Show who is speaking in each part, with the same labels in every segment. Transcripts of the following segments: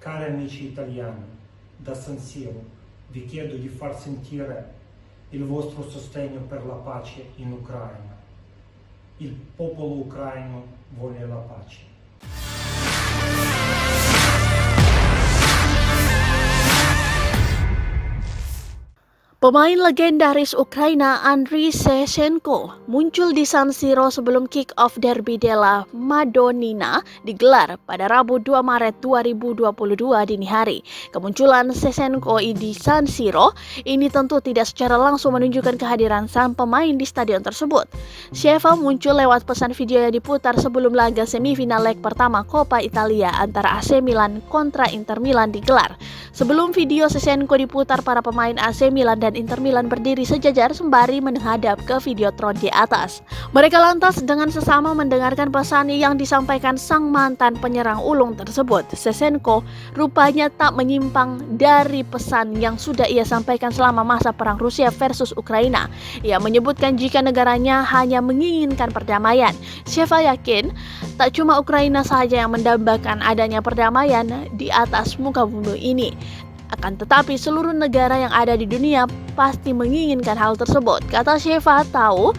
Speaker 1: Cari amici italiani, da San Siro vi chiedo di far sentire il vostro sostegno per la pace in Ucraina. Il popolo ucraino vuole la pace.
Speaker 2: Pemain legendaris Ukraina Andriy Shevchenko muncul di San Siro sebelum kick-off Derby della Madonnina digelar pada Rabu 2 Maret 2022 dini hari. Kemunculan Shevchenko di San Siro ini tentu tidak secara langsung menunjukkan kehadiran sang pemain di stadion tersebut. Sheva muncul lewat pesan video yang diputar sebelum laga semifinal leg pertama Coppa Italia antara AC Milan kontra Inter Milan digelar. Sebelum video Shevchenko diputar, para pemain AC Milan dan Inter Milan berdiri sejajar sembari menghadap ke Videotron di atas. Mereka lantas dengan sesama mendengarkan pesan yang disampaikan sang mantan penyerang ulung tersebut. Shevchenko rupanya tak menyimpang dari pesan yang sudah ia sampaikan selama masa perang Rusia versus Ukraina. Ia menyebutkan jika negaranya hanya menginginkan perdamaian. Sheva yakin tak cuma Ukraina saja yang mendambakan adanya perdamaian di atas muka bumi ini. Akan tetapi seluruh negara yang ada di dunia pasti menginginkan hal tersebut. Kata Sheva, tahu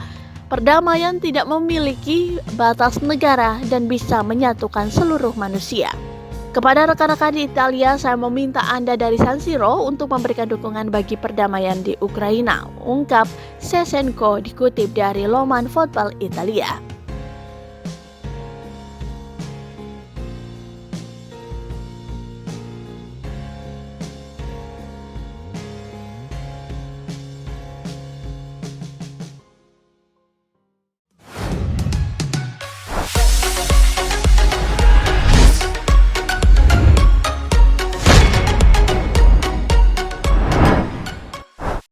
Speaker 2: perdamaian tidak memiliki batas negara dan bisa menyatukan seluruh manusia. Kepada rekan-rekan di Italia, saya meminta Anda dari San Siro untuk memberikan dukungan bagi perdamaian di Ukraina, ungkap Shevchenko dikutip dari Laman Football Italia.